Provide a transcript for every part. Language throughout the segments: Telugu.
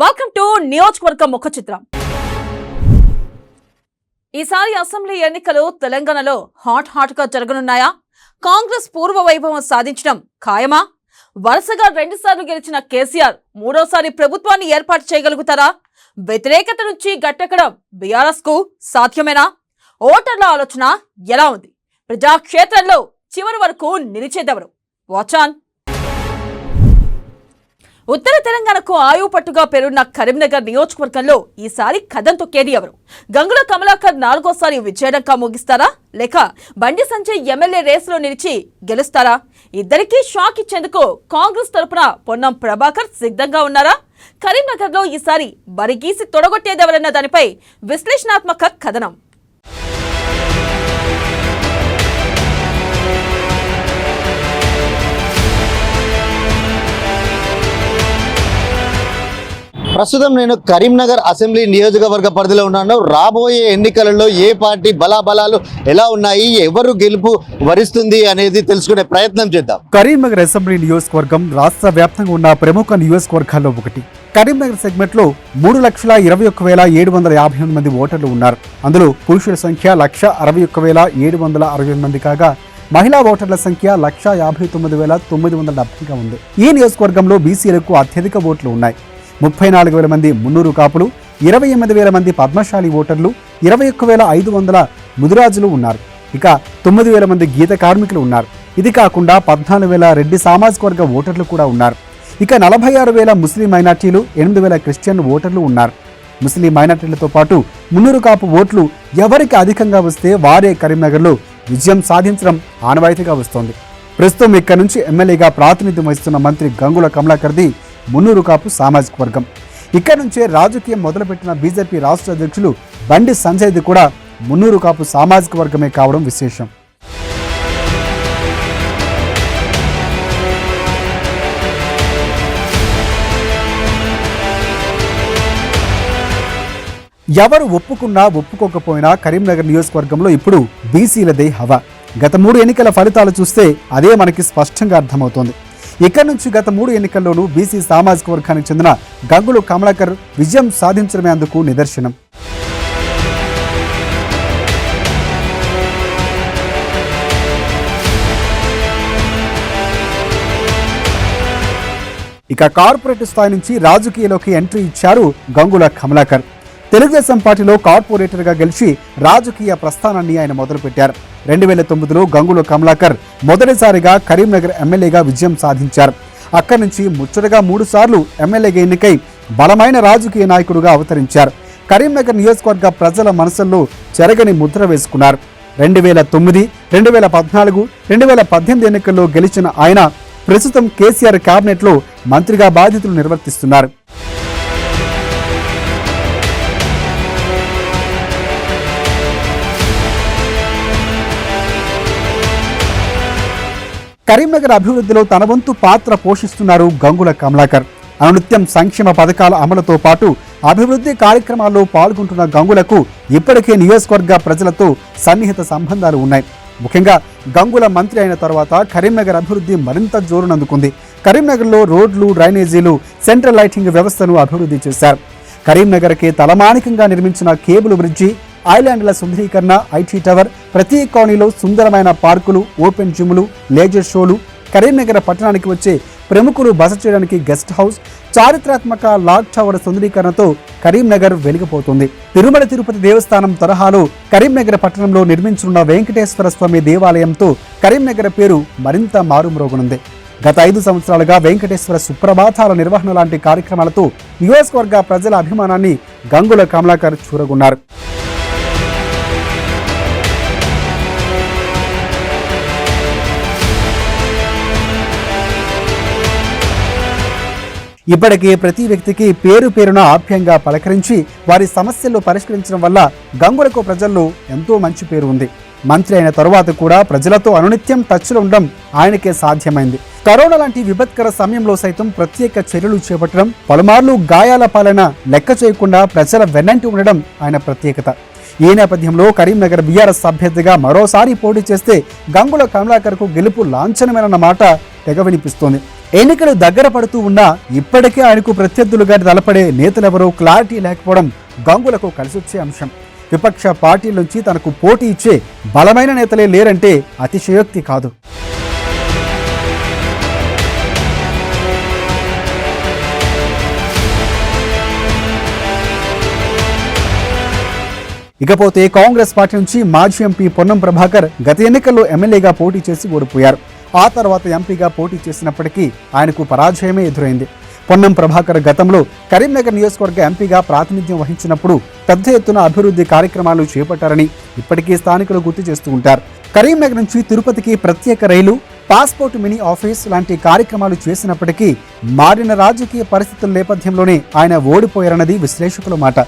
వెల్కమ్ టు నియోజకవర్గ ముఖ చిత్రం. ఈసారి అసెంబ్లీ ఎన్నికలు తెలంగాణలో హాట్ గా జరగనున్నాయా? కాంగ్రెస్ పూర్వ వైభవం సాధించడం ఖాయమా? వరుసగా 2 సార్లు గెలిచిన కేసీఆర్ మూడోసారి ప్రభుత్వాన్ని ఏర్పాటు చేయగలుగుతారా? వ్యతిరేకత నుంచి గట్టెక్కడం బీఆర్ఎస్ కు సాధ్యమేనా? ఓటర్ల ఆలోచన ఎలా ఉంది? ప్రజాక్షేత్రంలో చివరి వరకు నిలిచేదెవరు? Watch on. ఉత్తర తెలంగాణకు ఆయువు పట్టుగా పేరున్న కరీంనగర్ నియోజకవర్గంలో ఈసారి కదం తొక్కేది ఎవరు? గంగుల కమలాకర్ 4వ విజయడంగా ముగిస్తారా, లేక బండి సంజయ్ ఎమ్మెల్యే రేసులో నిలిచి గెలుస్తారా? ఇద్దరికీ షాక్ ఇచ్చేందుకు కాంగ్రెస్ తరపున పొన్నం ప్రభాకర్ సిద్ధంగా ఉన్నారా? కరీంనగర్లో ఈసారి బరిగీసి తొడగొట్టేదెవరన్న దానిపై విశ్లేషణాత్మక కథనం. ప్రస్తుతం నేను కరీంనగర్ అసెంబ్లీ నియోజకవర్గ పరిధిలో ఉన్నాను. రాబోయే ఎన్నికలలో ఏ పార్టీ బలాబలాలు ఎలా ఉన్నాయి, ఎవరు గెలుపు వరిస్తుంది అనేది తెలుసుకునే ప్రయత్నం చేద్దాం. కరీంనగర్ అసెంబ్లీ నియోజకవర్గం రాష్ట్ర వ్యాప్తంగా ఉన్న ప్రముఖ నియోజకవర్గాల్లో ఒకటి. కరీంనగర్ సెగ్మెంట్ లో 3,21,758 మంది ఓటర్లు ఉన్నారు. అందులో పురుషుల సంఖ్య 1,61,768 మంది కాగా మహిళా ఓటర్ల సంఖ్య 1,59,970గా ఉంది. ఈ నియోజకవర్గంలో బీసీలకు అత్యధిక ఓట్లు ఉన్నాయి. 34,000 మంది మున్నూరు కాపులు, 28,000 మంది పద్మశాలి ఓటర్లు, 21,500 ముదిరాజులు ఉన్నారు. ఇక 9,000 మంది గీత కార్మికులు ఉన్నారు. ఇది కాకుండా 14,000 రెడ్డి సామాజిక వర్గ ఓటర్లు కూడా ఉన్నారు. ఇక 46,000 ముస్లిం మైనార్టీలు, 8,000 క్రిస్టియన్ ఓటర్లు ఉన్నారు. ముస్లిం మైనార్టీలతో పాటు మున్నూరు కాపు ఓట్లు ఎవరికి అధికంగా వస్తే వారే కరీంనగర్లో విజయం సాధించడం ఆనవాయితీగా వస్తోంది. ప్రస్తుతం ఇక్కడ నుంచి ఎమ్మెల్యేగా ప్రాతినిధ్యం వహిస్తున్న మంత్రి గంగుల కమలాకర్ది మున్నూరు కాపు సామాజిక వర్గం. ఇక్కడ నుంచే రాజకీయం మొదలుపెట్టిన బీజేపీ రాష్ట్ర అధ్యక్షులు బండి సంజయ్ది కూడా మున్నూరు కాపు సామాజిక వర్గమే కావడం విశేషం. ఎవరు ఒప్పుకున్నా ఒప్పుకోకపోయినా కరీంనగర్ నియోజకవర్గంలో ఇప్పుడు బీసీలదే హవా. గత 3 ఎన్నికల ఫలితాలు చూస్తే అదే మనకి స్పష్టంగా అర్థమవుతోంది. ఇక్కడ నుంచి గత 3 ఎన్నికల్లోనూ బీసీ సామాజిక వర్గానికి చెందిన గంగుల కమలాకర్ విజయం సాధించడమే అందుకు నిదర్శనం. ఇక కార్పొరేట్ స్థాయి నుంచి రాజకీయాల్లోకి ఎంట్రీ ఇచ్చారు గంగుల కమలాకర్. తెలుగుదేశం పార్టీలో కార్పొరేటర్గా గెలిచి రాజకీయ ప్రస్థానాన్ని ఆయన మొదలుపెట్టారు. 2009లో గంగుల కమలాకర్ మొదటిసారిగా కరీంనగర్ ఎమ్మెల్యేగా విజయం సాధించారు. అక్కడి నుంచి ముచ్చటగా 3 సార్లు ఎమ్మెల్యేగా ఎన్నికై బలమైన రాజకీయ నాయకుడుగా అవతరించారు. కరీంనగర్ నియోజకవర్గ ప్రజల మనసుల్లో చెరగని ముద్ర వేసుకున్నారు. 2009, 2014, 2018 ఎన్నికల్లో గెలిచిన ఆయన ప్రస్తుతం కేసీఆర్ కేబినెట్లో మంత్రిగా బాధ్యతలు నిర్వర్తిస్తున్నారు. కరీంనగర్ అభివృద్ధిలో తన వంతు పాత్ర పోషిస్తున్నారు గంగుల కమలాకర్. అనునిత్యం సంక్షేమ పథకాల అమలుతో పాటు అభివృద్ధి కార్యక్రమాల్లో పాల్గొంటున్న గంగులకు ఇప్పటికే నియోజకవర్గ ప్రజలతో సన్నిహిత సంబంధాలు ఉన్నాయి. ముఖ్యంగా గంగుల మంత్రి అయిన తర్వాత కరీంనగర్ అభివృద్ధి మరింత జోరునందుకుంది. కరీంనగర్లో రోడ్లు, డ్రైనేజీలు, సెంట్రల్ లైటింగ్ వ్యవస్థను అభివృద్ధి చేశారు. కరీంనగర్కి తలమానికంగా నిర్మించిన కేబుల్ బ్రిడ్జి, ఐలాండ్ల సుందరీకరణ, ఐటీ టవర్, ప్రతి కాలనీలో సుందరమైన పార్కులు, ఓపెన్ జిమ్లు, లేజర్ షోలు, కరీంనగర్ పట్టణానికి వచ్చే ప్రముఖులు బస చేయడానికి గెస్ట్ హౌస్, చారిత్రాత్మక లాగ్ టవర్ సుందరీకరణతో కరీంనగర్ వెలిగిపోతుంది. తిరుమల తిరుపతి దేవస్థానం తరహాలో కరీంనగర్ పట్టణంలో నిర్మించనున్న వెంకటేశ్వర స్వామి దేవాలయంతో కరీంనగర్ పేరు మరింత మారుమ్రోగనుంది. గత 5 సంవత్సరాలుగా వెంకటేశ్వర సుప్రభాతాల నిర్వహణ లాంటి కార్యక్రమాలతో నియోజకవర్గ ప్రజల అభిమానాన్ని గంగుల కమలాకర్ చూరగొన్నారు. ఇప్పటికే ప్రతి వ్యక్తికి పేరు పేరున ఆప్యాయంగా పలకరించి వారి సమస్యలు పరిష్కరించడం వల్ల గంగులకు ప్రజల్లో ఎంతో మంచి పేరు ఉంది. మంత్రి అయిన తరువాత కూడా ప్రజలతో అనునిత్యం టచ్లో ఉండడం ఆయనకే సాధ్యమైంది. కరోనా లాంటి విపత్కర సమయంలో సైతం ప్రత్యేక చర్యలు చేపట్టడం, పలుమార్లు గాయాల పాలన లెక్క చేయకుండా ప్రజల వెన్నంటి ఉండడం ఆయన ప్రత్యేకత. ఈ నేపథ్యంలో కరీంనగర్ బీఆర్ఎస్ అభ్యర్థిగా మరోసారి పోటీ చేస్తే గంగుల కమలాకర్కు గెలుపు లాంఛనమేనన్న మాట తెగ వినిపిస్తోంది. ఎన్నికలు దగ్గర పడుతూ ఉన్నా ఇప్పటికే ఆయనకు ప్రత్యర్థులుగా తలపడే నేతలెవరో క్లారిటీ లేకపోవడం గంగులకు కలిసొచ్చే అంశం. విపక్ష పార్టీల నుంచి తనకు పోటీ ఇచ్చే బలమైన నేతలే లేరంటే అతిశయోక్తి కాదు. ఇకపోతే కాంగ్రెస్ పార్టీ నుంచి మాజీ ఎంపీ పొన్నం ప్రభాకర్ గత ఎన్నికల్లో ఎమ్మెల్యేగా పోటీ చేసి ఓడిపోయారు. ఆ తర్వాత ఎంపీగా పోటీ చేసినప్పటికీ ఆయనకు పరాజయమే ఎదురైంది. పొన్నం ప్రభాకర్ గతంలో కరీంనగర్ నియోజకవర్గ ఎంపీగా ప్రాతినిధ్యం వహించినప్పుడు పెద్ద ఎత్తున అభివృద్ధి కార్యక్రమాలు చేపట్టారని ఇప్పటికీ స్థానికులు గుర్తు చేస్తూ ఉంటారు. కరీంనగర్ నుంచి తిరుపతికి ప్రత్యేక రైలు, పాస్పోర్ట్ మినీ ఆఫీస్ లాంటి కార్యక్రమాలు చేసినప్పటికీ మారిన రాజకీయ పరిస్థితుల నేపథ్యంలోనే ఆయన ఓడిపోయారన్నది విశ్లేషకుల మాట.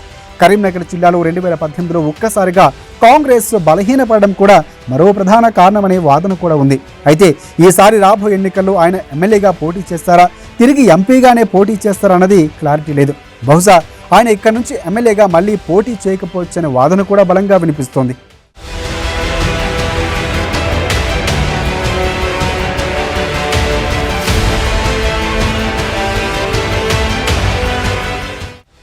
కరీంనగర్ జిల్లాలో 2018లో ఒక్కసారిగా కాంగ్రెస్ బలహీనపడడం కూడా మరో ప్రధాన కారణమనే వాదన కూడా ఉంది. అయితే ఈసారి రాబోయే ఎన్నికల్లో ఆయన ఎమ్మెల్యేగా పోటీ చేస్తారా, తిరిగి ఎంపీగానే పోటీ చేస్తారా అన్నది క్లారిటీ లేదు. బహుశా ఆయన ఇక్కడి నుంచి ఎమ్మెల్యేగా మళ్ళీ పోటీ చేయకపోవచ్చనే వాదన కూడా బలంగా వినిపిస్తోంది.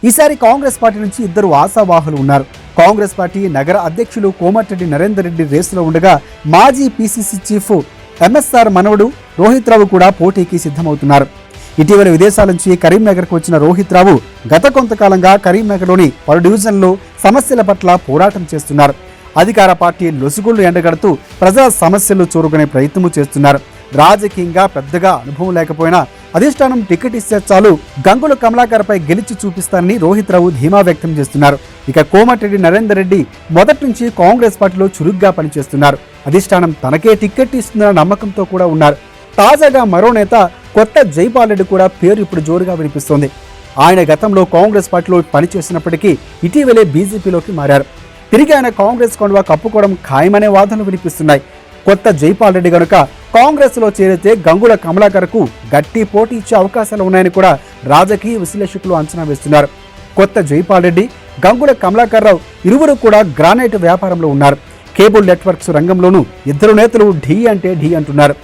ఈసారి కాంగ్రెస్ పార్టీ నుంచి ఇద్దరు ఆశావాహులు ఉన్నారు. కాంగ్రెస్ పార్టీ నగర అధ్యక్షులు కోమటిరెడ్డి నరేందర్ రెడ్డి రేసులో ఉండగా మాజీ పీసీసీ చీఫ్ ఎంఎస్ఆర్ మనవడు రోహిత్ రావు కూడా పోటీకి సిద్ధమవుతున్నారు. ఇటీవల విదేశాల నుంచి కరీంనగర్కు వచ్చిన రోహిత్ రావు గత కొంతకాలంగా కరీంనగర్లోని పలు డివిజన్లో సమస్యల పట్ల పోరాటం చేస్తున్నారు. అధికార పార్టీ లొసుగుళ్లు ఎండగడుతూ ప్రజా సమస్యలు చూరుకునే ప్రయత్నము చేస్తున్నారు. రాజకీయంగా పెద్దగా అనుభవం లేకపోయినా అధిష్టానం టికెట్ ఇస్తే చాలు గంగుల కమలాకర్పై గెలిచి చూపిస్తారని రోహిత్ రావు ధీమా వ్యక్తం చేస్తున్నారు. ఇక కోమటిరెడ్డి నరేందర్ రెడ్డి మొదటి నుంచి కాంగ్రెస్ పార్టీలో చురుగ్గా పనిచేస్తున్నారు. అధిష్టానం తనకే టికెట్ ఇస్తుందన్న నమ్మకంతో కూడా ఉన్నారు. తాజాగా మరో నేత కొత్త జైపాల్ రెడ్డి కూడా పేరు ఇప్పుడు జోరుగా వినిపిస్తోంది. ఆయన గతంలో కాంగ్రెస్ పార్టీలో పనిచేసినప్పటికీ ఇటీవలే బీజేపీలోకి మారారు. తిరిగి ఆయన కాంగ్రెస్ కండువా కప్పుకోవడం ఖాయమనే వాదనలు వినిపిస్తున్నాయి. కొత్త జైపాల్ రెడ్డి గనుక కాంగ్రెస్ లో చేరితే గంగుల కమలాకర్కు గట్టి పోటీ ఇచ్చే అవకాశాలు ఉన్నాయని కూడా రాజకీయ విశ్లేషకులు అంచనా వేస్తున్నారు. కొత్త జైపాల్ రెడ్డి, గంగుల కమలాకర్ రావు ఇరువురు కూడా గ్రానైట్ వ్యాపారంలో ఉన్నారు. కేబుల్ నెట్వర్క్స్ రంగంలోనూ ఇద్దరు నేతలు ఢీ అంటే ఢీ అంటున్నారు.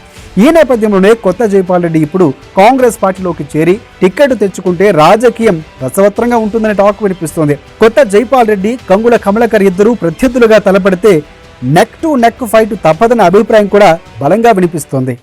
ఈ నేపథ్యంలోనే కొత్త జైపాల్ రెడ్డి ఇప్పుడు కాంగ్రెస్ పార్టీలోకి చేరి టికెట్ తెచ్చుకుంటే రాజకీయం రసవత్రంగా ఉంటుందనే టాక్ వినిపిస్తోంది. కొత్త జైపాల్ రెడ్డి, గంగుల కమలాకర్ ఇద్దరు ప్రత్యర్థులుగా తలపడితే నెక్ టు నెక్ ఫైట్ తప్పదన్న అభిప్రాయం కూడా బలంగా వినిపిస్తోంది.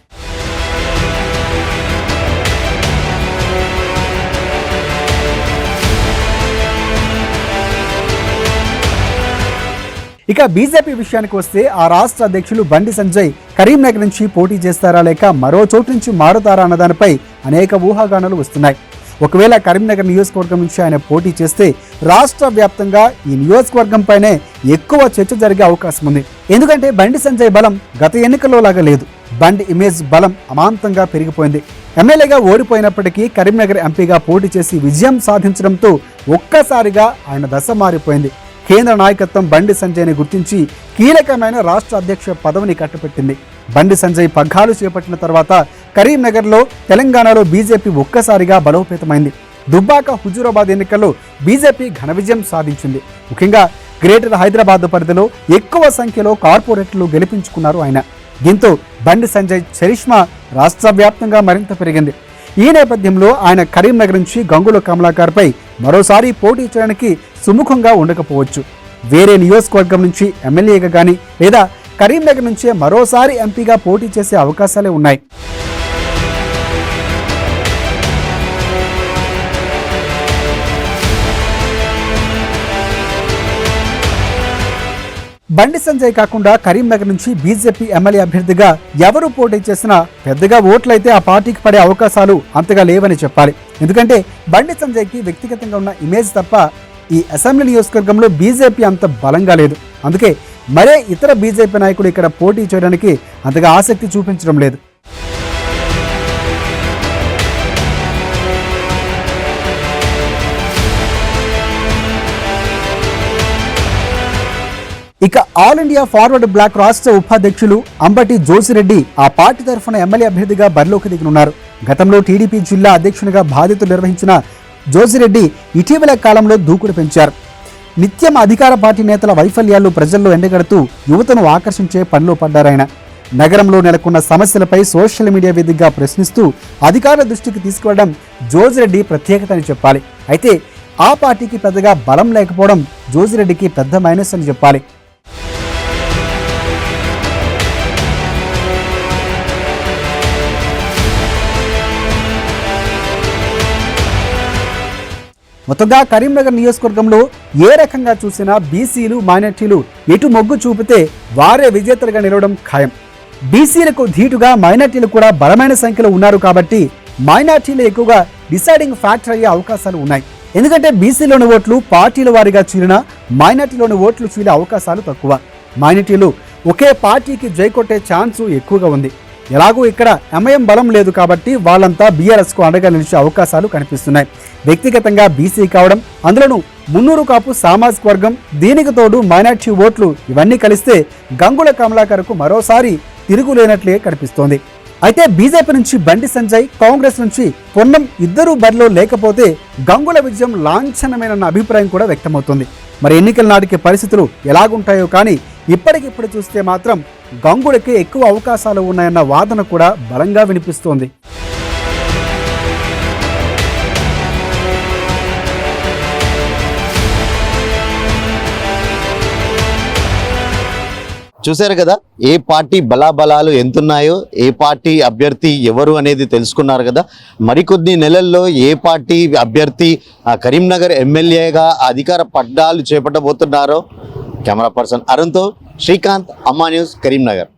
ఇక బీజేపీ విషయానికి వస్తే ఆ రాష్ట్ర అధ్యక్షులు బండి సంజయ్ కరీంనగర్ నుంచి పోటీ చేస్తారా లేక మరో చోటు నుంచి మారుతారా అన్న దానిపై అనేక ఊహాగానాలు వస్తున్నాయి. ఒకవేళ కరీంనగర్ నియోజకవర్గం నుంచి ఆయన పోటీ చేస్తే రాష్ట్ర వ్యాప్తంగా ఈ నియోజకవర్గంపైనే ఎక్కువ చర్చ జరిగే అవకాశం ఉంది. ఎందుకంటే బండి సంజయ్ బలం గత ఎన్నికల్లో లాగా లేదు. బండి ఇమేజ్ బలం అమాంతంగా పెరిగిపోయింది. ఎమ్మెల్యేగా ఓడిపోయినప్పటికీ కరీంనగర్ ఎంపీగా పోటీ చేసి విజయం సాధించడంతో ఒక్కసారిగా ఆయన దశ మారిపోయింది. కేంద్ర నాయకత్వం బండి సంజయ్ని గుర్తించి కీలకమైన రాష్ట్ర అధ్యక్ష పదవిని కట్టపెట్టింది. బండి సంజయ్ పగ్గాలు చేపట్టిన తర్వాత కరీంనగర్లో, తెలంగాణలో బీజేపీ ఒక్కసారిగా బలోపేతమైంది. దుబ్బాక, హుజూరాబాద్ ఎన్నికల్లో బీజేపీ ఘన విజయం సాధించింది. ముఖ్యంగా గ్రేటర్ హైదరాబాద్ పరిధిలో ఎక్కువ సంఖ్యలో కార్పొరేటర్లు గెలిపించుకున్నారు ఆయన. దీంతో బండి సంజయ్ చరిష్మా రాష్ట్ర వ్యాప్తంగా మరింత పెరిగింది. ఈ నేపథ్యంలో ఆయన కరీంనగర్ నుంచి గంగుల కమలాకర్పై మరోసారి పోటీ చేయడానికి సుముఖంగా ఉండకపోవచ్చు. వేరే నియోజకవర్గం నుంచి ఎమ్మెల్యేగా కానీ లేదా కరీంనగర్ నుంచే మరోసారి ఎంపీగా పోటీ చేసే అవకాశాలే ఉన్నాయి. బండి సంజయ్ కాకుండా కరీంనగర్ నుంచి బీజేపీ ఎమ్మెల్యే అభ్యర్థిగా ఎవరు పోటీ చేసినా పెద్దగా ఓట్లయితే ఆ పార్టీకి పడే అవకాశాలు అంతగా లేవని చెప్పాలి. ఎందుకంటే బండి సంజయ్కి వ్యక్తిగతంగా ఉన్న ఇమేజ్ తప్ప ఈ అసెంబ్లీ నియోజకవర్గంలో బీజేపీ అంత బలంగా లేదు. అందుకే మరే ఇతర బీజేపీ నాయకులు ఇక్కడ పోటీ చేయడానికి అంతగా ఆసక్తి చూపించడం లేదు. ఇక ఆల్ ఇండియా ఫార్వర్డ్ బ్లాక్ రాష్ట్ర ఉపాధ్యక్షులు అంబటి జోసిరెడ్డి ఆ పార్టీ తరఫున ఎమ్మెల్యే అభ్యర్థిగా బరిలోకి దిగనున్నారు. గతంలో టీడీపీ జిల్లా అధ్యక్షునిగా బాధ్యతలు నిర్వహించిన జోసిరెడ్డి ఇటీవల కాలంలో దూకుడు పెంచారు. నిత్యం అధికార పార్టీ నేతల వైఫల్యాలు ప్రజల్లో ఎండగడుతూ యువతను ఆకర్షించే పనిలో పడ్డారాయన. నగరంలో నెలకొన్న సమస్యలపై సోషల్ మీడియా వేదికగా ప్రశ్నిస్తూ అధికారుల దృష్టికి తీసుకువెళ్లడం జోజిరెడ్డి ప్రత్యేకత అని చెప్పాలి. అయితే ఆ పార్టీకి పెద్దగా బలం లేకపోవడం జోజిరెడ్డికి పెద్ద మైనస్ అని చెప్పాలి. మొత్తంగా కరీంనగర్ నియోజకవర్గంలో ఏ రకంగా చూసినా బీసీలు మైనార్టీలు ఎటు మొగ్గు చూపితే వారే విజేతలుగా నిలవడం ఖాయం. బీసీలకు ధీటుగా మైనార్టీలు కూడా బలమైన సంఖ్యలో ఉన్నారు కాబట్టి మైనార్టీలు ఎక్కువగా డిసైడింగ్ ఫ్యాక్టర్ అయ్యే అవకాశాలు ఉన్నాయి. ఎందుకంటే బీసీలోని ఓట్లు పార్టీల వారీగా చీలినా మైనార్టీలోని ఓట్లు చీలే అవకాశాలు తక్కువ. మైనార్టీలు ఒకే పార్టీకి జై కొట్టే ఛాన్సు ఎక్కువగా ఉంది. ఎలాగూ ఇక్కడ ఎంఐఎం బలం లేదు కాబట్టి వాళ్ళంతా బీఆర్ఎస్కు అండగా నిలిచే అవకాశాలు కనిపిస్తున్నాయి. వ్యక్తిగతంగా బీసీ కావడం, అందులోనూ మున్నూరు కాపు సామాజిక వర్గం, దీనికి తోడు మైనార్టీ ఓట్లు ఇవన్నీ కలిస్తే గంగుల కమలాకర్కు మరోసారి తిరుగులేనట్లే కనిపిస్తోంది. అయితే బీజేపీ నుంచి బండి సంజయ్, కాంగ్రెస్ నుంచి పొన్నం ఇద్దరూ బరిలో లేకపోతే గంగుల విజయం లాంఛనమేనన్న అభిప్రాయం కూడా వ్యక్తమవుతుంది. మరి ఎన్నికల నాటికి పరిస్థితులు ఎలాగుంటాయో కానీ ఇప్పటికిప్పుడు చూస్తే మాత్రం గంగులకి ఎక్కువ అవకాశాలు ఉన్నాయన్న వాదన కూడా బలంగా వినిపిస్తోంది. చూశారు కదా, ఏ పార్టీ బలాబలాలు ఎంతున్నాయో, ఏ పార్టీ అభ్యర్థి ఎవరు అనేది తెలుసుకున్నారు కదా. మరికొద్ది నెలల్లో ఏ పార్టీ అభ్యర్థి కరీంనగర్ ఎమ్మెల్యేగా అధికార పట్టాలు చేపట్టబోతున్నారో కెమెరా పర్సన్ అరుణ్తో శ్రీకాంత్, అమ్మా న్యూస్, కరీంనగర్.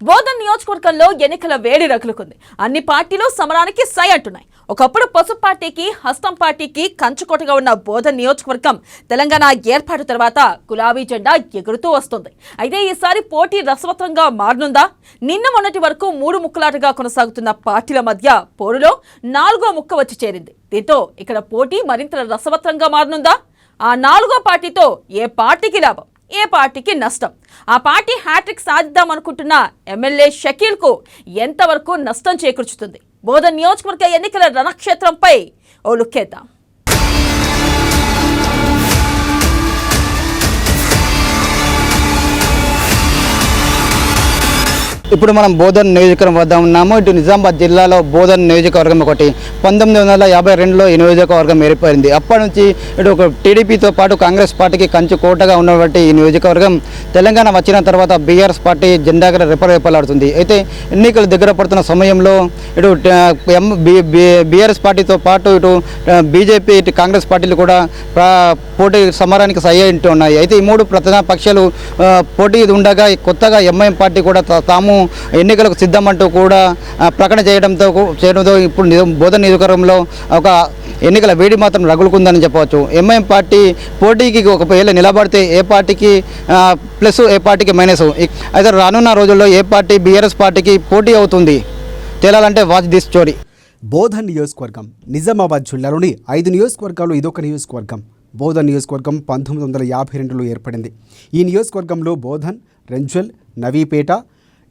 బోధన్ నియోజకవర్గంలో ఎన్నికల వేడి రగులుకుంది. అన్ని పార్టీలు సమరానికి సై అంటున్నాయి. ఒకప్పుడు పసుపు పార్టీకి, హస్తం పార్టీకి కంచుకోటగా ఉన్న బోధన్ నియోజకవర్గం తెలంగాణ ఏర్పాటు తర్వాత గులాబీ జెండా ఎగురుతూ వస్తుంది. అయితే ఈసారి పోటీ రసవత్రంగా మారనుందా? నిన్న మొన్నటి వరకు 3 ముక్కలాటగా కొనసాగుతున్న పార్టీల మధ్య పోరులో 4వ ముక్క వచ్చి చేరింది. దీంతో ఇక్కడ పోటీ మరింత రసవత్రంగా మారనుందా? ఆ 4వ పార్టీతో ఏ పార్టీకి లాభం, ఏ పార్టీకి నష్టం? ఆ పార్టీ హ్యాట్రిక్ సాధిద్దామనుకుంటున్న ఎమ్మెల్యే షకీల్ కు ఎంతవరకు నష్టం చేకూర్చుతుంది? బోధన్ నియోజకవర్గ ఎన్నికల రణక్షేత్రంపై ఓ లుక్కేద్దాం. ఇప్పుడు మనం బోధన్ నియోజకవర్గం వద్ద ఉన్నాము. ఇటు నిజామాబాద్ జిల్లాలో బోధన్ నియోజకవర్గం ఒకటి. 1952లో ఈ నియోజకవర్గం ఏర్పడింది. అప్పటి నుంచి ఇటు ఒక టీడీపీతో పాటు కాంగ్రెస్ పార్టీకి కంచు కోటగా ఉన్నటువంటి ఈ నియోజకవర్గం తెలంగాణ వచ్చిన తర్వాత బీఆర్ఎస్ పార్టీ జెండాగా రెపరెపలాడుతుంది. అయితే ఎన్నికలు దగ్గర పడుతున్న సమయంలో ఇటు బీఆర్ఎస్ పార్టీతో పాటు ఇటు బీజేపీ, ఇటు కాంగ్రెస్ పార్టీలు కూడా పోటీ సమరానికి సై అంటూ ఉన్నాయి. అయితే ఈ 3 ప్రధాన పక్షాలు పోటీ ఉండగా కొత్తగా ఎంఐఎం పార్టీ కూడా తాము ఎన్నికలకు సిద్ధమంటూ కూడా ప్రకటన చేయడంతో ఇప్పుడు బోధన్ నియోజకవర్గంలో ఒక ఎన్నికల వేడి మాత్రం రగులుకుందని చెప్పవచ్చు. ఎంఐఎం పార్టీ పోటీకి ఒకవేళ నిలబడితే ఏ పార్టీకి ప్లస్, ఏ పార్టీకి మైనస్. అయితే రానున్న రోజుల్లో ఏ పార్టీ బీఆర్ఎస్ పార్టీకి పోటీ అవుతుంది తేలాలంటే వాచ్ దిస్ స్టోరీ. బోధన్ నియోజకవర్గం నిజామాబాద్ జిల్లాలోని 5 నియోజకవర్గాలు ఇదొక నియోజకవర్గం. బోధన్ నియోజకవర్గం 1952లో ఏర్పడింది. ఈ నియోజకవర్గంలో బోధన్, రెంజల్, నవీపేట,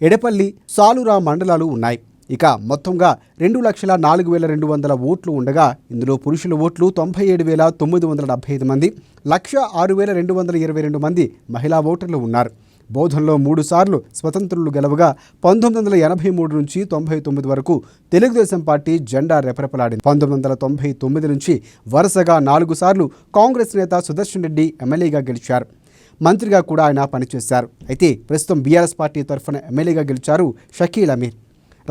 ఎడపల్లి, సాలురా మండలాలు ఉన్నాయి. ఇక మొత్తంగా 2,04,200 ఓట్లు ఉండగా ఇందులో పురుషుల ఓట్లు 97,975 మంది, 1,06,222 మంది మహిళా ఓటర్లు ఉన్నారు. బోధన్లో 3 సార్లు స్వతంత్రులు గెలవగా 1983 నుంచి 99 వరకు తెలుగుదేశం పార్టీ జెండా రెపరెపలాడింది. 1999 నుంచి వరుసగా 4 సార్లు కాంగ్రెస్ నేత సుదర్శన్ రెడ్డి ఎమ్మెల్యేగా గెలిచారు. మంత్రిగా కూడా ఆయన పనిచేశారు. అయితే ప్రస్తుతం బీఆర్ఎస్ పార్టీ తరఫున ఎమ్మెల్యేగా గెలిచారు షకీల్ అమీర్.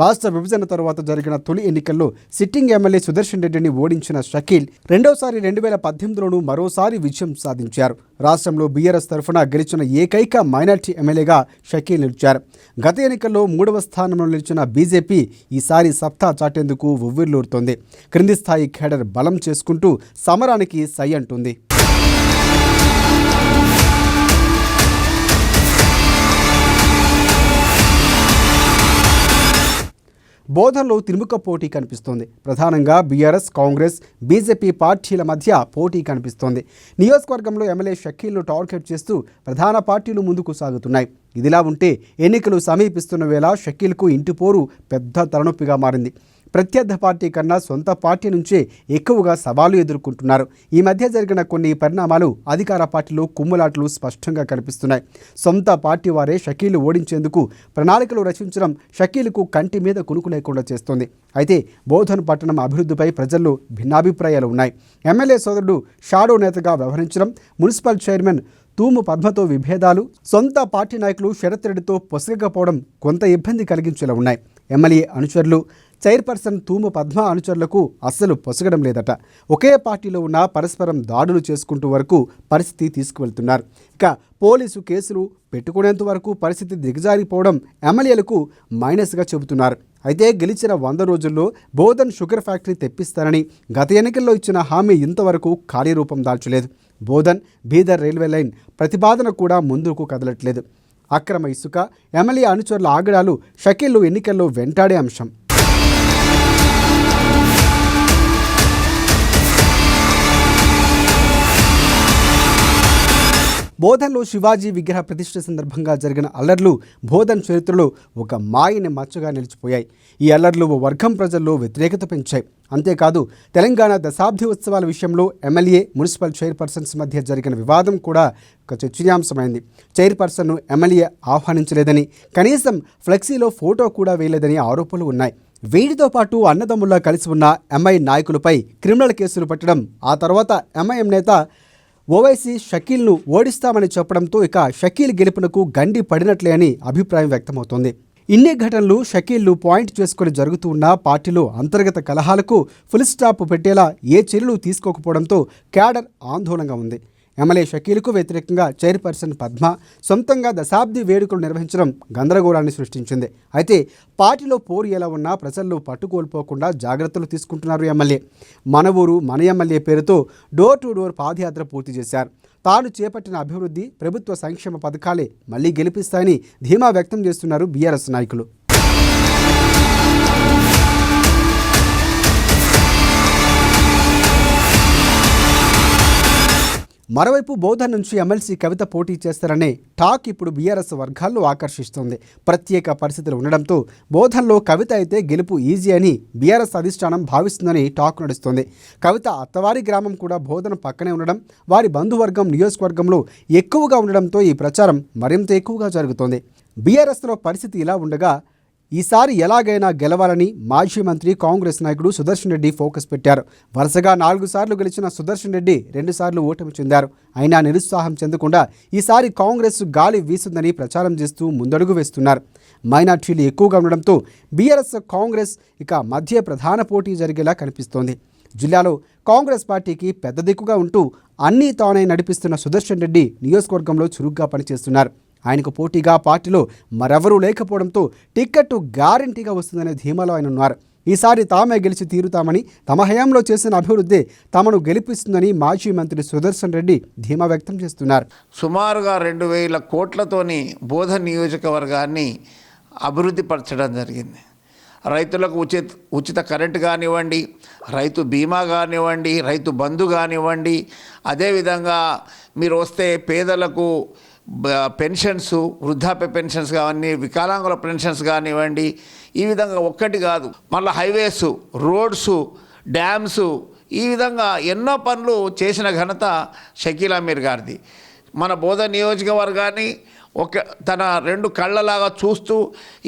రాష్ట్ర విభజన తర్వాత జరిగిన తొలి ఎన్నికల్లో సిట్టింగ్ ఎమ్మెల్యే సుదర్శన్ రెడ్డిని ఓడించిన షకీల్ రెండోసారి 2018లోనూ మరోసారి విజయం సాధించారు. రాష్ట్రంలో బీఆర్ఎస్ తరఫున గెలిచిన ఏకైక మైనార్టీ ఎమ్మెల్యేగా షకీల్ నిలిచారు. గత ఎన్నికల్లో 3వ స్థానంలో నిలిచిన బీజేపీ ఈసారి సత్తా చాటేందుకు ఉవ్విర్లూరుతోంది. క్రింది స్థాయి కేడర్ బలం చేసుకుంటూ సమరానికి సై అంటుంది. బోధన్లో త్రిముఖ పోటీ కనిపిస్తోంది. ప్రధానంగా బీఆర్ఎస్, కాంగ్రెస్, బీజేపీ పార్టీల మధ్య పోటీ కనిపిస్తోంది. నియోజకవర్గంలో ఎమ్మెల్యే షకీల్ను టార్గెట్ చేస్తూ ప్రధాన పార్టీలు ముందుకు సాగుతున్నాయి. ఇదిలా ఉంటే ఎన్నికలు సమీపిస్తున్న వేళ షకీల్కు ఇంటిపోరు పెద్ద తలనొప్పిగా మారింది. ప్రత్యర్థి పార్టీ కన్నా సొంత పార్టీ నుంచే ఎక్కువగా సవాలు ఎదుర్కొంటున్నారు. ఈ మధ్య జరిగిన కొన్ని పరిణామాలు అధికార పార్టీలో కుమ్ములాట్లు స్పష్టంగా కనిపిస్తున్నాయి. సొంత పార్టీ వారే షకీల్ను ఓడించేందుకు ప్రణాళికలు రచించడం షకీల్కు కంటి మీద కునుకు లేకుండా చేస్తోంది. అయితే బోధన్ పట్టణం అభివృద్ధిపై ప్రజల్లో భిన్నాభిప్రాయాలు ఉన్నాయి. ఎమ్మెల్యే సోదరుడు షాడో నేతగా వ్యవహరించడం, మున్సిపల్ చైర్మన్ తూము పద్మతో విభేదాలు, సొంత పార్టీ నాయకులు శరత్ రెడ్డితో పొసగకపోవడం కొంత ఇబ్బంది కలిగించేలా ఉన్నాయి. ఎమ్మెల్యే అనుచరులు, చైర్పర్సన్ తూము పద్మ అనుచరులకు అస్సలు పొసగడం లేదట. ఒకే పార్టీలో ఉన్న పరస్పరం దాడులు చేసుకుంటూ వరకు పరిస్థితి తీసుకువెళ్తున్నారు. ఇక పోలీసు కేసులు పెట్టుకునేంత వరకు పరిస్థితి దిగజారిపోవడం ఎమ్మెల్యేలకు మైనస్గా చెబుతున్నారు. అయితే గెలిచిన 100 రోజుల్లో బోధన్ షుగర్ ఫ్యాక్టరీ తెప్పిస్తానని గత ఎన్నికల్లో ఇచ్చిన హామీ ఇంతవరకు కార్యరూపం దాల్చలేదు. బోధన్ బీదర్ రైల్వే లైన్ ప్రతిపాదన కూడా ముందుకు కదలట్లేదు. అక్రమ ఇసుక, ఎమ్మెల్యే అనుచరుల ఆగడాలు షకీల్ను ఎన్నికల్లో వెంటాడే అంశం. బోధన్లో శివాజీ విగ్రహ ప్రతిష్ఠ సందర్భంగా జరిగిన అల్లర్లు బోధన్ చరిత్రలో ఒక మాయని మచ్చగా నిలిచిపోయాయి. ఈ అల్లర్లు ఓ వర్గం ప్రజల్లో వ్యతిరేకత పెంచాయి. అంతేకాదు తెలంగాణ దశాబ్ది ఉత్సవాల విషయంలో ఎమ్మెల్యే, మున్సిపల్ చైర్పర్సన్స్ మధ్య జరిగిన వివాదం కూడా ఒక చర్చనీయాంశమైంది. చైర్పర్సన్ను ఎమ్మెల్యే ఆహ్వానించలేదని, కనీసం ఫ్లెక్సీలో ఫోటో కూడా వేయలేదని ఆరోపణలు ఉన్నాయి. వీటితో పాటు అన్నదమ్ముల్లా కలిసి ఉన్న ఎంఐ నాయకులపై క్రిమినల్ కేసులు పెట్టడం, ఆ తర్వాత ఎంఐఎం నేత ఓవైసీ షకీల్ను ఓడిస్తామని చెప్పడంతో ఇక షకీల్ గెలుపునకు గండి పడినట్లే అని అభిప్రాయం వ్యక్తమవుతోంది. ఇన్ని ఘటనలు షకీల్ను పాయింట్ చేసుకుని జరుగుతూ ఉన్న పార్టీలో అంతర్గత కలహాలకు ఫుల్ స్టాప్ పెట్టేలా ఏ చర్యలు తీసుకోకపోవడంతో క్యాడర్ ఆందోళనగా ఉంది. ఎమ్మెల్యే షకీల్కు వ్యతిరేకంగా చైర్పర్సన్ పద్మ సొంతంగా దశాబ్ది వేడుకలు నిర్వహించడం గందరగోళాన్ని సృష్టించింది. అయితే పార్టీలో పోరు ఎలా ఉన్నా ప్రజల్లో పట్టుకోల్పోకుండా జాగ్రత్తలు తీసుకుంటున్నారు ఎమ్మెల్యే. మన ఊరు మన ఎమ్మెల్యే పేరుతో డోర్ టు డోర్ పాదయాత్ర పూర్తి చేశారు. తాను చేపట్టిన అభివృద్ధి, ప్రభుత్వ సంక్షేమ పథకాలే మళ్లీ గెలిపిస్తాయని ధీమా వ్యక్తం చేస్తున్నారు బీఆర్ఎస్ నాయకులు. మరోవైపు బోధన్ నుంచి ఎమ్మెల్సీ కవిత పోటీ చేస్తారనే టాక్ ఇప్పుడు బీఆర్ఎస్ వర్గాల్లో ఆకర్షిస్తోంది. ప్రత్యేక పరిస్థితులు ఉండడంతో బోధన్లో కవిత అయితే గెలుపు ఈజీ అని బీఆర్ఎస్ అధిష్టానం భావిస్తుందని టాక్ నడుస్తోంది. కవిత అత్తవారి గ్రామం కూడా బోధన పక్కనే ఉండడం, వారి బంధువర్గం నియోజకవర్గంలో ఎక్కువగా ఉండడంతో ఈ ప్రచారం మరింత ఎక్కువగా జరుగుతోంది. బీఆర్ఎస్లో పరిస్థితి ఇలా ఉండగా ఈసారి ఎలాగైనా గెలవాలని మాజీ మంత్రి, కాంగ్రెస్ నాయకుడు సుదర్శన్ రెడ్డి ఫోకస్ పెట్టారు. వరుసగా 4 సార్లు గెలిచిన సుదర్శన్ రెడ్డి 2 సార్లు ఓటమి చెందారు. అయినా నిరుత్సాహం చెందకుండా ఈసారి కాంగ్రెస్ గాలి వీసుందని ప్రచారం చేస్తూ ముందడుగు వేస్తున్నారు. మైనార్టీలు ఎక్కువగా ఉండడంతో బీఆర్ఎస్, కాంగ్రెస్ ఇక మధ్య ప్రధాన పోటీ జరిగేలా కనిపిస్తోంది. జిల్లాలో కాంగ్రెస్ పార్టీకి పెద్ద దిక్కుగా ఉంటూ అన్నీ తానే నడిపిస్తున్న సుదర్శన్ రెడ్డి నియోజకవర్గంలో చురుగ్గా పనిచేస్తున్నారు. ఆయనకు పోటీగా పార్టీలో మరెవరూ లేకపోవడంతో టిక్కెట్టు గ్యారంటీగా వస్తుందనే ధీమాలో ఆయన ఉన్నారు. ఈసారి తామే గెలిచి తీరుతామని, తమ హయాంలో చేసిన అభివృద్ధి తమను గెలిపిస్తుందని మాజీ మంత్రి సుదర్శన్ రెడ్డి ధీమా వ్యక్తం చేస్తున్నారు. సుమారుగా 2000 కోట్లతోని బోధన్ నియోజకవర్గాన్ని అభివృద్ధి పరచడం జరిగింది. రైతులకు ఉచిత కరెంటు కానివ్వండి, రైతు బీమా కానివ్వండి, రైతు బంధు కానివ్వండి, అదేవిధంగా మీరు వస్తే పేదలకు పెన్షన్స్, వృద్ధాప్య పెన్షన్స్ కావన్నీ, వికలాంగుల పెన్షన్స్ కానివ్వండి, ఈ విధంగా ఒక్కటి కాదు, మళ్ళీ హైవేసు, రోడ్సు, డ్యామ్సు, ఈ విధంగా ఎన్నో పనులు చేసిన ఘనత షకీల్ అమీర్ గారిది. మన బోధన్ నియోజకవర్గాన్ని తన 2 కళ్ళలాగా చూస్తూ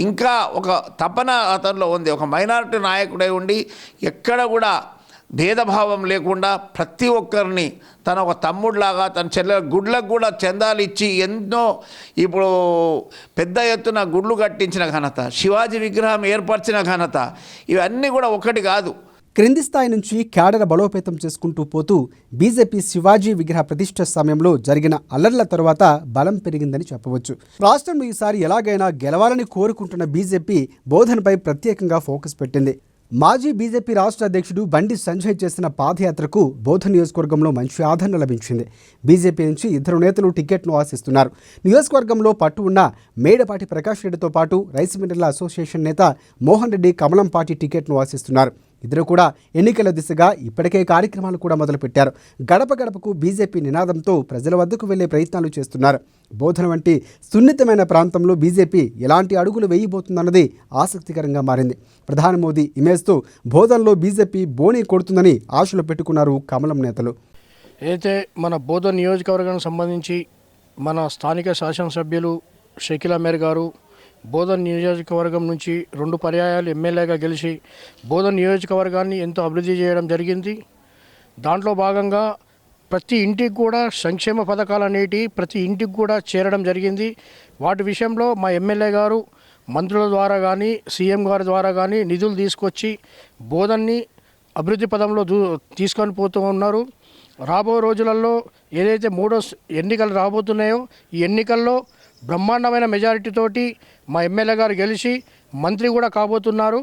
ఇంకా ఒక తపన అతనిలో ఉంది. ఒక మైనారిటీ నాయకుడై ఉండి ఎక్కడ కూడా భేదభావం లేకుండా ప్రతి ఒక్కరిని తన ఒక తమ్ముడిలాగా, తన చెల్లెల గుడ్లకు కూడా చందాలు ఇచ్చి ఎన్నో ఇప్పుడు పెద్ద ఎత్తున గుడ్లు కట్టించిన ఘనత, శివాజీ విగ్రహం ఏర్పరిచిన ఘనత, ఇవన్నీ కూడా ఒకటి కాదు. క్రింది స్థాయి నుంచి క్యాడర్ బలోపేతం చేసుకుంటూ పోతూ బీజేపీ శివాజీ విగ్రహ ప్రతిష్ఠ సమయంలో జరిగిన అల్లర్ల తర్వాత బలం పెరిగిందని చెప్పవచ్చు. రాష్ట్రంలో ఈసారి ఎలాగైనా గెలవాలని కోరుకుంటున్న బీజేపీ బోధన్పై ప్రత్యేకంగా ఫోకస్ పెట్టింది. మాజీ బీజేపీ రాష్ట్ర అధ్యక్షుడు బండి సంజయ్ చేసిన పాదయాత్రకు బోధన్ నియోజకవర్గంలో మంచి ఆదరణ లభించింది. బీజేపీ నుంచి 2 నేతలు టికెట్ను ఆశిస్తున్నారు. నియోజకవర్గంలో పట్టు ఉన్న మేడపాటి ప్రకాష్ రెడ్డితో పాటు రైస్ మిల్లర్ల అసోసియేషన్ నేత మోహన్ రెడ్డి కమలం పార్టీ టికెట్ను ఆశిస్తున్నారు. ఇద్దరు కూడా ఎన్నికల దిశగా ఇప్పటికే కార్యక్రమాలు కూడా మొదలుపెట్టారు. గడప గడపకు బీజేపీ నినాదంతో ప్రజల వద్దకు వెళ్లే ప్రయత్నాలు చేస్తున్నారు. బోధన వంటి సున్నితమైన ప్రాంతంలో బీజేపీ ఎలాంటి అడుగులు వేయబోతుందన్నది ఆసక్తికరంగా మారింది. ప్రధాని మోదీ ఇమేజ్తో బోధనలో బీజేపీ బోణీ కొడుతుందని ఆశలు పెట్టుకున్నారు కమలం నేతలు. అయితే మన బోధన్ నియోజకవర్గానికి సంబంధించి మన స్థానిక శాసనసభ్యులు షకీల్ అమీర్ గారు బోధన్ నియోజకవర్గం నుంచి 2 పర్యాయాలు ఎమ్మెల్యేగా గెలిచి బోధన్ నియోజకవర్గాన్ని ఎంతో అభివృద్ధి చేయడం జరిగింది. దాంట్లో భాగంగా ప్రతి ఇంటికి కూడా సంక్షేమ పథకాలు అనేటివి ప్రతి ఇంటికి కూడా చేరడం జరిగింది. వాటి విషయంలో మా ఎమ్మెల్యే గారు మంత్రుల ద్వారా కానీ సీఎం గారి ద్వారా కానీ నిధులు తీసుకొచ్చి బోధన్ని అభివృద్ధి పదంలో తీసుకొని పోతూ ఉన్నారు. రాబో రోజులలో ఏదైతే 3వ ఎన్నికలు రాబోతున్నాయో ఈ ఎన్నికల్లో బ్రహ్మాండమైన మెజారిటీతోటి మా ఎమ్మెల్యే గారు గెలిచి మంత్రి కూడా కాబోతున్నారు.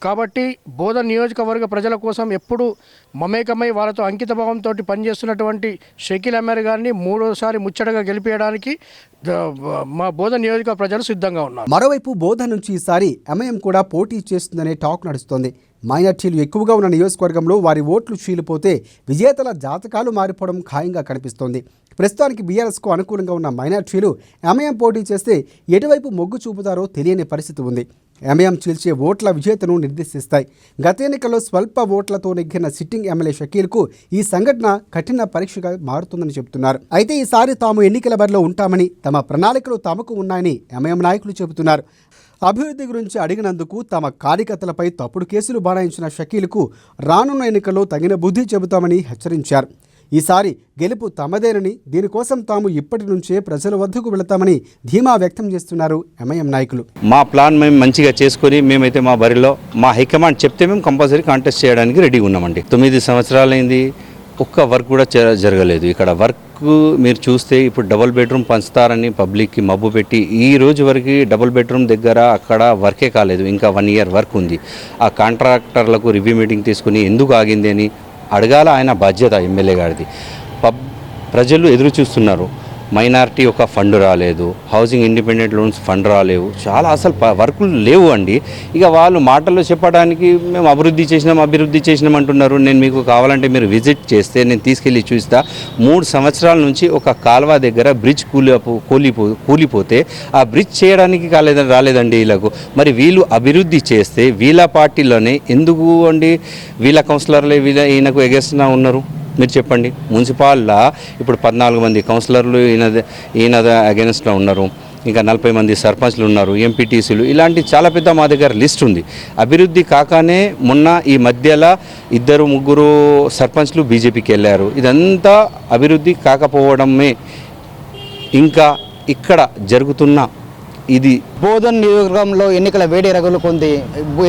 కాబట్టి బోధన్ నియోజకవర్గ ప్రజల కోసం ఎప్పుడు మమేకమై వాళ్ళతో అంకితభావంతో పనిచేస్తున్నటువంటి షకీల్ అమీర్ గారిని 3వసారి ముచ్చటగా గెలిపించడానికి మా బోధన్ నియోజక ప్రజలు సిద్ధంగా ఉన్నారు. మరోవైపు బోధన్ నుంచి ఈసారి ఎంఐఎం కూడా పోటీ చేస్తుందనే టాక్ నడుస్తోంది. మైనార్టీలు ఎక్కువగా ఉన్న నియోజకవర్గంలో వారి ఓట్లు చీలిపోతే విజేతల జాతకాలు మారిపోవడం ఖాయంగా కనిపిస్తోంది. ప్రస్తుతానికి బీఆర్ఎస్కు అనుకూలంగా ఉన్న మైనార్టీలు ఎంఐఎం పోటీ చేస్తే ఎటువైపు మొగ్గు చూపుతారో తెలియని పరిస్థితి ఉంది. ఎంఐఎం చీల్చే ఓట్ల విజేతను నిర్దేశిస్తాయి. గత ఎన్నికల్లో స్వల్ప ఓట్లతో నెగ్గిన సిట్టింగ్ ఎమ్మెల్యే షకీల్కు ఈ సంఘటన కఠిన పరీక్షగా మారుతుందని చెబుతున్నారు. అయితే ఈసారి తాము ఎన్నికల బరిలో ఉంటామని, తమ ప్రణాళికలు తమకు ఉన్నాయని ఎంఐఎం నాయకులు చెబుతున్నారు. అభివృద్ధి గురించి అడిగినందుకు తమ కార్యకర్తలపై తప్పుడు కేసులు బనాయించిన షకీల్కు రానున్న ఎన్నికల్లో తగిన బుద్ధి చెబుతామని హెచ్చరించారు. ఈసారి గెలుపు తమదేనని, దీనికోసం తాము ఇప్పటి నుంచే ప్రజల వద్దకు వెళతామని ధీమా వ్యక్తం చేస్తున్నారు ఎంఐఎం నాయకులు. మా ప్లాన్ మేము మంచిగా చేసుకొని మేమైతే మా బరిలో మా హైకమాండ్ చెప్తే మేము కంపల్సరీ కాంటెస్ట్ చేయడానికి రెడీగా ఉన్నామండి. 9 సంవత్సరాలైంది, ఒక్క వర్క్ కూడా జరగలేదు. ఇక్కడ వర్క్ మీరు చూస్తే ఇప్పుడు డబుల్ బెడ్రూమ్ పంచుతారని పబ్లిక్కి మబ్బు పెట్టి ఈ రోజు వరకు డబుల్ బెడ్రూమ్ దగ్గర అక్కడ వర్కే కాలేదు. ఇంకా 1 ఇయర్ వర్క్ ఉంది. ఆ కాంట్రాక్టర్లకు రివ్యూ మీటింగ్ తీసుకుని ఎందుకు ఆగింది అని అడగాల, ఆయన బాధ్యత ఎమ్మెల్యే గారిది. ప్రజలు ఎదురు చూస్తున్నారు. మైనారిటీ ఒక ఫండ్ రాలేదు, హౌసింగ్ ఇండిపెండెంట్ లోన్స్ ఫండ్ రాలేవు, చాలా అసలు వర్కులు లేవు అండి. ఇక వాళ్ళు మాటల్లో చెప్పడానికి మేము అభివృద్ధి చేసినాం అంటున్నారు. నేను మీకు కావాలంటే మీరు విజిట్ చేస్తే నేను తీసుకెళ్ళి చూస్తా. 3 సంవత్సరాల నుంచి ఒక కాల్వ దగ్గర బ్రిడ్జ్ కూలిపోతే ఆ బ్రిడ్జ్ చేయడానికి రాలేదండి వీళ్ళకు. మరి వీళ్ళు అభివృద్ధి చేస్తే వీళ్ళ పార్టీలోనే ఎందుకు అండి వీళ్ళ కౌన్సిలర్లే ఈయనకు ఎగేస్తున్నా ఉన్నారు? మీరు చెప్పండి. మున్సిపాల్లో ఇప్పుడు 14 మంది కౌన్సిలర్లు ఈయన అగెన్స్ట్లో ఉన్నారు. ఇంకా 40 మంది సర్పంచ్లు ఉన్నారు, ఎంపీటీసీలు, ఇలాంటి చాలా పెద్ద మా దగ్గర లిస్ట్ ఉంది. అభివృద్ధి కాకనే మొన్న ఈ మధ్యలో 2-3 సర్పంచ్లు బీజేపీకి వెళ్ళారు. ఇదంతా అభివృద్ధి కాకపోవడమే. ఇంకా ఇక్కడ జరుగుతున్న ఇది బోధన్ నియోజకవర్గంలో ఎన్నికల వేడి రగులుకుంది.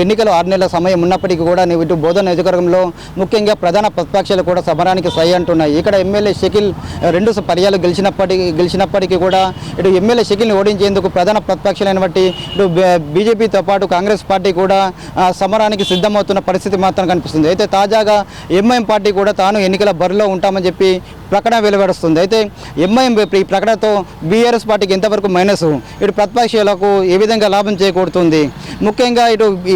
ఎన్నికలు 6 నెలల సమయం ఉన్నప్పటికీ కూడా ఇటు బోధన్ నియోజకవర్గంలో ముఖ్యంగా ప్రధాన ప్రతిపక్షాలు కూడా సమరానికి సై అంటున్నాయి. ఇక్కడ ఎమ్మెల్యే షకీల్ 2 పర్యాలు గెలిచినప్పటికీ కూడా ఇటు ఎమ్మెల్యే షకీల్ని ఓడించేందుకు ప్రధాన ప్రతిపక్షాలైన బట్టి ఇటు బీజేపీతో పాటు కాంగ్రెస్ పార్టీ కూడా సమరానికి సిద్ధమవుతున్న పరిస్థితి మాత్రం కనిపిస్తుంది. అయితే తాజాగా ఎంఐఎం పార్టీ కూడా తాను ఎన్నికల బరిలో ఉంటామని చెప్పి ప్రకటన వెలువడుస్తుంది. అయితే ఎంఐఎం ఈ ప్రకటనతో బీఆర్ఎస్ పార్టీకి ఎంతవరకు మైనస్, ఇటు ప్రతిపక్షాలకు ఏ విధంగా లాభం చేకూరుతుంది? ముఖ్యంగా ఇటు ఈ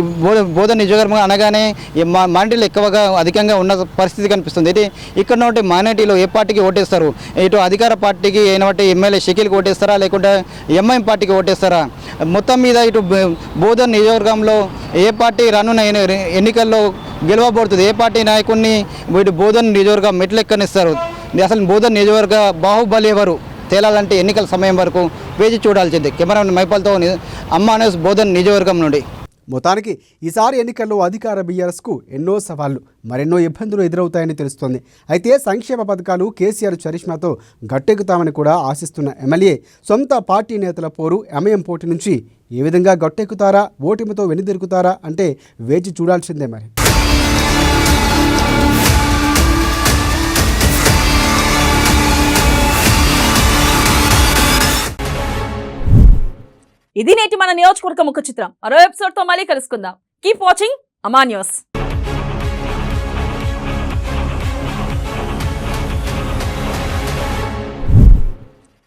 బోధన్ నియోజకవర్గం అనగానే మైనారిటీలు అధికంగా ఉన్న పరిస్థితి కనిపిస్తుంది. అయితే ఇక్కడ నుండి మైనారిటీలో ఏ పార్టీకి ఓటేస్తారు? ఇటు అధికార పార్టీకి అయిన బట్టి ఎమ్మెల్యే షకీల్కి ఓటేస్తారా, లేకుంటే ఎంఐఎం పార్టీకి ఓటేస్తారా? మొత్తం మీద ఇటు బోధన్ నియోజకవర్గంలో ఏ పార్టీ రానున్న ఎన్నికల్లో గెలవబడుతుంది? ఏ పార్టీ నాయకుడిని ఇటు బోధన్ నియోజకవర్గం మెట్లెక్కనిస్తారు? అసలు బోధన్ నియోజకవర్గ బాహుబలి ఎవరు తేలాలంటే ఎన్నికల సమయం వరకు వేచి చూడాల్సిందే. కెమెరామెన్ మైపాల్తో అమ్మా న్యూస్ బోధన్ నియోజకవర్గం నుండి. మొత్తానికి ఈసారి ఎన్నికల్లో అధికార బీఆర్ఎస్కు ఎన్నో సవాళ్లు, మరెన్నో ఇబ్బందులు ఎదురవుతాయని తెలుస్తోంది. అయితే సంక్షేమ పథకాలు కేసీఆర్ చరిష్మాతో గట్టెక్కుతామని కూడా ఆశిస్తున్న ఎమ్మెల్యే సొంత పార్టీ నేతల పోరు ఎంఐఎం పోటీ నుంచి ఏ విధంగా గట్టెక్కుతారా, ఓటమితో వెనుదిరుగుతారా అంటే వేచి చూడాల్సిందే. మరి ఇది నేటి మన నియోజకవర్గ ముఖ చిత్రం. మరో ఎపిసోడ్ తో మళ్ళీ కలుసుకుందాం. కీప్ వాచింగ్ అమా న్యూస్.